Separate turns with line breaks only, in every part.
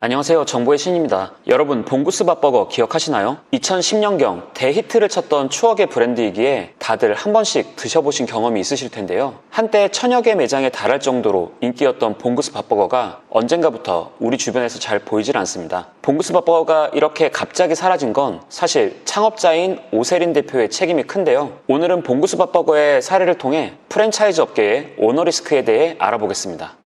안녕하세요. 정보의 신입니다. 여러분, 봉구스 밥버거 기억하시나요? 2010년경 대히트를 쳤던 추억의 브랜드이기에 다들 한 번씩 드셔보신 경험이 있으실 텐데요. 한때 천여 개 매장에 달할 정도로 인기였던 봉구스 밥버거가 언젠가부터 우리 주변에서 잘 보이질 않습니다. 봉구스 밥버거가 이렇게 갑자기 사라진 건 사실 창업자인 오세린 대표의 책임이 큰데요. 오늘은 봉구스 밥버거의 사례를 통해 프랜차이즈 업계의 오너 리스크에 대해 알아보겠습니다.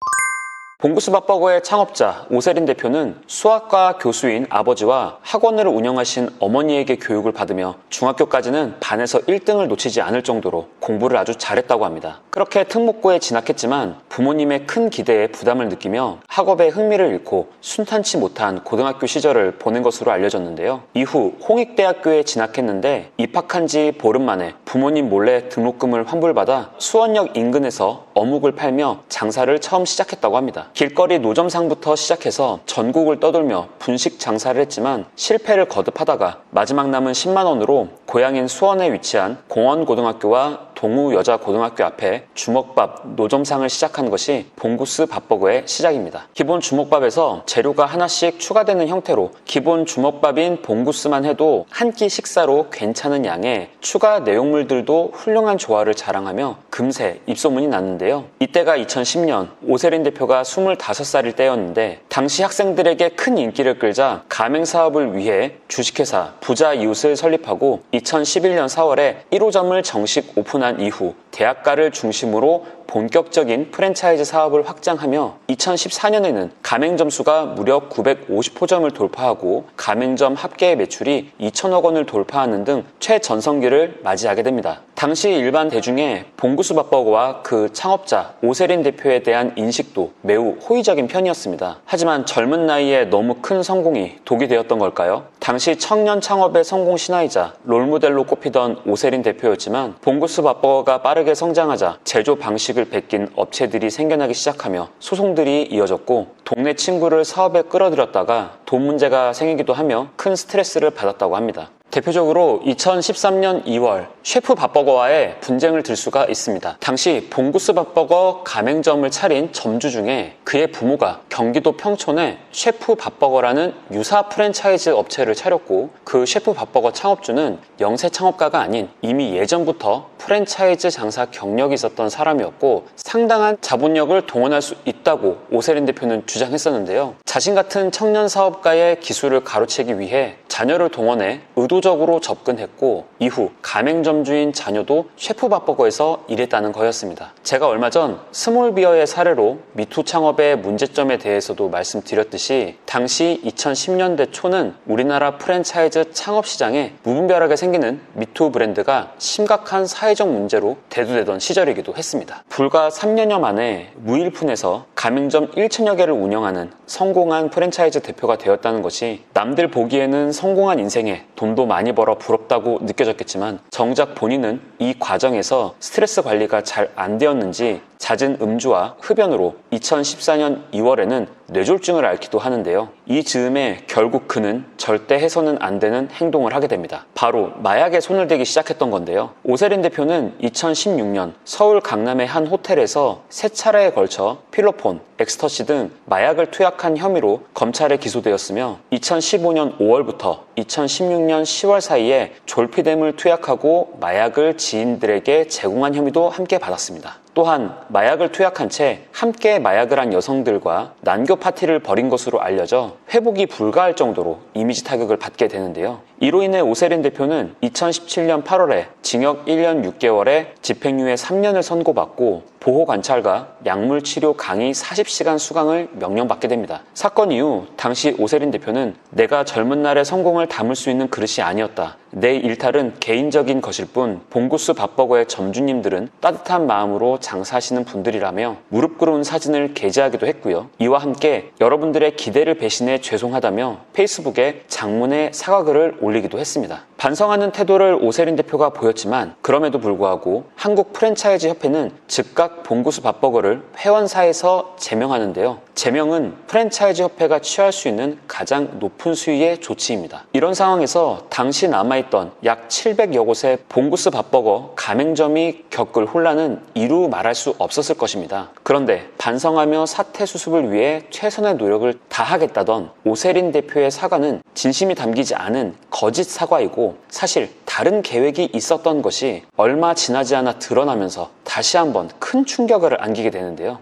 봉구스 밥버거의 창업자 오세린 대표는 수학과 교수인 아버지와 학원을 운영하신 어머니에게 교육을 받으며 중학교까지는 반에서 1등을 놓치지 않을 정도로 공부를 아주 잘했다고 합니다. 그렇게 특목고에 진학했지만 부모님의 큰 기대에 부담을 느끼며 학업에 흥미를 잃고 순탄치 못한 고등학교 시절을 보낸 것으로 알려졌는데요. 이후 홍익대학교에 진학했는데 입학한 지 보름 만에 부모님 몰래 등록금을 환불받아 수원역 인근에서 어묵을 팔며 장사를 처음 시작했다고 합니다. 길거리 노점상부터 시작해서 전국을 떠돌며 분식 장사를 했지만 실패를 거듭하다가 마지막 남은 10만 원으로 고향인 수원에 위치한 공원고등학교와 동우여자고등학교 앞에 주먹밥 노점상을 시작한 것이 봉구스 밥버거의 시작입니다. 기본 주먹밥에서 재료가 하나씩 추가되는 형태로 기본 주먹밥인 봉구스만 해도 한 끼 식사로 괜찮은 양에 추가 내용물들도 훌륭한 조화를 자랑하며 금세 입소문이 났는데요. 이때가 2010년 오세린 대표가 25살일 때였는데 당시 학생들에게 큰 인기를 끌자 가맹사업을 위해 주식회사 부자 이웃을 설립하고 2011년 4월에 1호점을 정식 오픈한 이후 대학가를 중심으로 본격적인 프랜차이즈 사업을 확장하며 2014년에는 가맹점 수가 무려 950호점을 돌파하고 가맹점 합계 매출이 2천억 원을 돌파하는 등 최전성기를 맞이하게 됩니다. 당시 일반 대중의 봉구스 밥버거와 그 창업자 오세린 대표에 대한 인식도 매우 호의적인 편이었습니다. 하지만 젊은 나이에 너무 큰 성공이 독이 되었던 걸까요? 당시 청년 창업의 성공 신화이자 롤모델로 꼽히던 오세린 대표였지만 봉구스 밥버거가 빠르게 성장하자 제조 방식을 베낀 업체들이 생겨나기 시작하며 소송들이 이어졌고 동네 친구를 사업에 끌어들였다가 돈 문제가 생기기도 하며 큰 스트레스를 받았다고 합니다. 대표적으로 2013년 2월 셰프 밥버거와의 분쟁을 들 수가 있습니다. 당시 봉구스 밥버거 가맹점을 차린 점주 중에 그의 부모가 경기도 평촌에 셰프 밥버거라는 유사 프랜차이즈 업체를 차렸고 그 셰프 밥버거 창업주는 영세 창업가가 아닌 이미 예전부터 프랜차이즈 장사 경력이 있었던 사람이었고 상당한 자본력을 동원할 수 있다고 오세린 대표는 주장했었는데요. 자신 같은 청년 사업가의 기술을 가로채기 위해 자녀를 동원해 의도적으로 접근했고 이후 가맹점주인 자녀도 셰프 밥버거에서 일했다는 거였습니다. 제가 얼마 전 스몰비어의 사례로 미투 창업의 문제점에 대해서도 말씀드렸듯이 당시 2010년대 초는 우리나라 프랜차이즈 창업 시장에 무분별하게 생기는 미투 브랜드가 심각한 사회적 문제로 대두되던 시절이기도 했습니다. 불과 3년여 만에 무일푼에서 가맹점 1천여 개를 운영하는 성공한 프랜차이즈 대표가 되었다는 것이 남들 보기에는 성공한 인생에 돈도 많이 벌어 부럽다고 느껴졌겠지만 정작 본인은 이 과정에서 스트레스 관리가 잘 안 되었는지 잦은 음주와 흡연으로 2014년 2월에는 뇌졸중을 앓기도 하는데요. 이 즈음에 결국 그는 절대 해서는 안 되는 행동을 하게 됩니다. 바로 마약에 손을 대기 시작했던 건데요. 오세린 대표는 2016년 서울 강남의 한 호텔에서 3차례에 걸쳐 필로폰, 엑스터시 등 마약을 투약한 혐의로 검찰에 기소되었으며 2015년 5월부터 2016년 10월 사이에 졸피뎀을 투약하고 마약을 지인들에게 제공한 혐의도 함께 받았습니다. 또한 마약을 투약한 채 함께 마약을 한 여성들과 난교 파티를 벌인 것으로 알려져 회복이 불가할 정도로 이미지 타격을 받게 되는데요. 이로 인해 오세린 대표는 2017년 8월에 징역 1년 6개월에 집행유예 3년을 선고받고 보호관찰과 약물치료 강의 40시간 수강을 명령받게 됩니다. 사건 이후 당시 오세린 대표는 내가 젊은 날의 성공을 담을 수 있는 그릇이 아니었다. 내 일탈은 개인적인 것일 뿐 봉구스 밥버거의 점주님들은 따뜻한 마음으로 장사하시는 분들이라며 무릎 꿇은 사진을 게재하기도 했고요. 이와 함께 여러분들의 기대를 배신해 죄송하다며 페이스북에 장문의 사과글을 올리기도 했습니다. 반성하는 태도를 오세린 대표가 보였지만 그럼에도 불구하고 한국 프랜차이즈 협회는 즉각 봉구수 밥버거를 회원사에서 제명하는데요. 제명은 프랜차이즈 협회가 취할 수 있는 가장 높은 수위의 조치입니다. 이런 상황에서 당시 남아있던 약 700여 곳의 봉구수 밥버거 가맹점이 겪을 혼란은 이루 말할 수 없었을 것입니다. 그런데 반성하며 사태 수습을 위해 최선의 노력을 다하겠다던 오세린 대표의 사과는 진심이 담기지 않은 거짓 사과이고 사실 다른 계획이 있었던 것이 얼마 지나지 않아 드러나면서 다시 한번 큰 충격을 안기게 되는데요.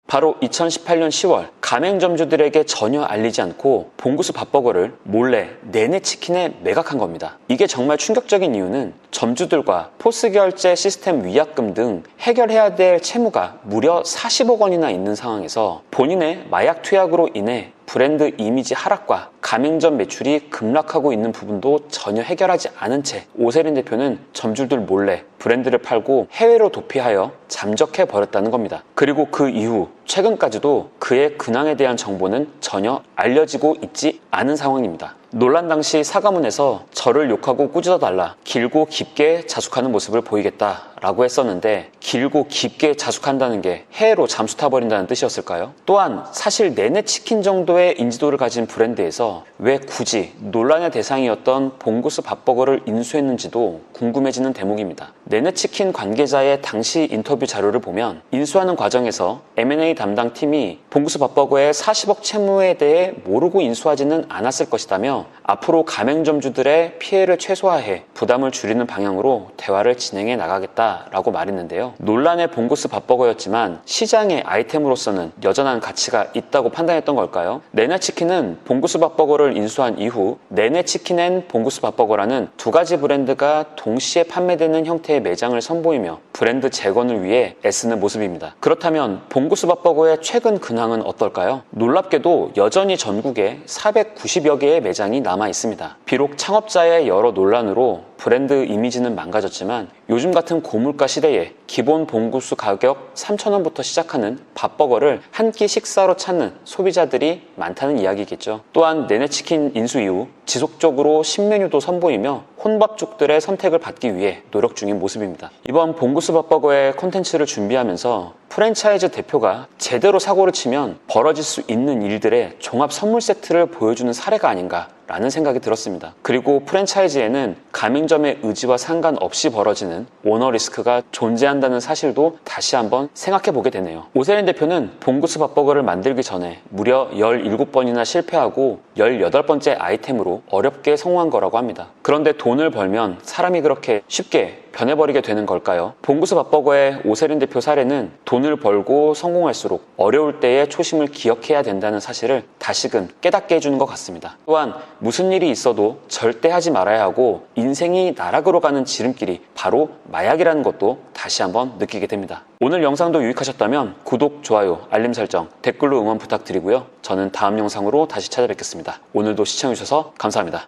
바로 2018년 10월 가맹점주들에게 전혀 알리지 않고 봉구수 밥버거를 몰래 내내치킨에 매각한 겁니다. 이게 정말 충격적인 이유는 점주들과 포스결제 시스템 위약금 등 해결해야 될 채무가 무려 40억 원이나 있는 상황에서 본인의 마약 투약으로 인해 브랜드 이미지 하락과 가맹점 매출이 급락하고 있는 부분도 전혀 해결하지 않은 채 오세린 대표는 점주들 몰래 브랜드를 팔고 해외로 도피하여 잠적해 버렸다는 겁니다. 그리고 그 이후 최근까지도 그의 근황에 대한 정보는 전혀 알려지고 있지 않은 상황입니다. 논란 당시 사과문에서 저를 욕하고 꾸짖어달라, 길고 깊게 자숙하는 모습을 보이겠다라고 했었는데 길고 깊게 자숙한다는 게 해외로 잠수 타버린다는 뜻이었을까요? 또한 사실 내내치킨 정도의 인지도를 가진 브랜드에서 왜 굳이 논란의 대상이었던 봉구수 밥버거를 인수했는지도 궁금해지는 대목입니다. 내내치킨 관계자의 당시 인터뷰 자료를 보면 인수하는 과정에서 M&A 담당 팀이 봉구수 밥버거의 40억 채무에 대해 모르고 인수하지는 않았을 것이다며 앞으로 가맹점주들의 피해를 최소화해 부담을 줄이는 방향으로 대화를 진행해 나가겠다라고 말했는데요. 논란의 봉구수 밥버거였지만 시장의 아이템으로서는 여전한 가치가 있다고 판단했던 걸까요? 내내치킨은 봉구수 밥버거를 인수한 이후 내내치킨 앤 봉구수 밥버거라는 두 가지 브랜드가 동시에 판매되는 형태의 매장을 선보이며 브랜드 재건을 위해 애쓰는 모습입니다. 그렇다면 봉구수 밥버거의 최근 근황은 어떨까요? 놀랍게도 여전히 전국에 490여 개의 매장이 남아 있습니다. 비록 창업자의 여러 논란으로 브랜드 이미지는 망가졌지만 요즘 같은 고물가 시대에 기본 봉구수 가격 3,000원부터 시작하는 밥버거를 한 끼 식사로 찾는 소비자들이 많다는 이야기겠죠. 또한 내내치킨 인수 이후 지속적으로 신메뉴도 선보이며 혼밥족들의 선택을 받기 위해 노력 중인 모습입니다. 이번 봉구수 밥버거의 콘텐츠를 준비하면서 프랜차이즈 대표가 제대로 사고를 치면 벌어질 수 있는 일들의 종합 선물 세트를 보여주는 사례가 아닌가 라는 생각이 들었습니다. 그리고 프랜차이즈에는 가맹점의 의지와 상관없이 벌어지는 오너 리스크가 존재한다는 사실도 다시 한번 생각해 보게 되네요. 오세린 대표는 봉구수 밥버거를 만들기 전에 무려 17번이나 실패하고 18번째 아이템으로 어렵게 성공한 거라고 합니다. 그런데 돈을 벌면 사람이 그렇게 쉽게 변해버리게 되는 걸까요? 봉구수 밥버거의 오세린 대표 사례는 돈을 벌고 성공할수록 어려울 때의 초심을 기억해야 된다는 사실을 다시금 깨닫게 해주는 것 같습니다. 또한 무슨 일이 있어도 절대 하지 말아야 하고 인생이 나락으로 가는 지름길이 바로 마약이라는 것도 다시 한번 느끼게 됩니다. 오늘 영상도 유익하셨다면 구독, 좋아요, 알림 설정, 댓글로 응원 부탁드리고요. 저는 다음 영상으로 다시 찾아뵙겠습니다. 오늘도 시청해주셔서 감사합니다.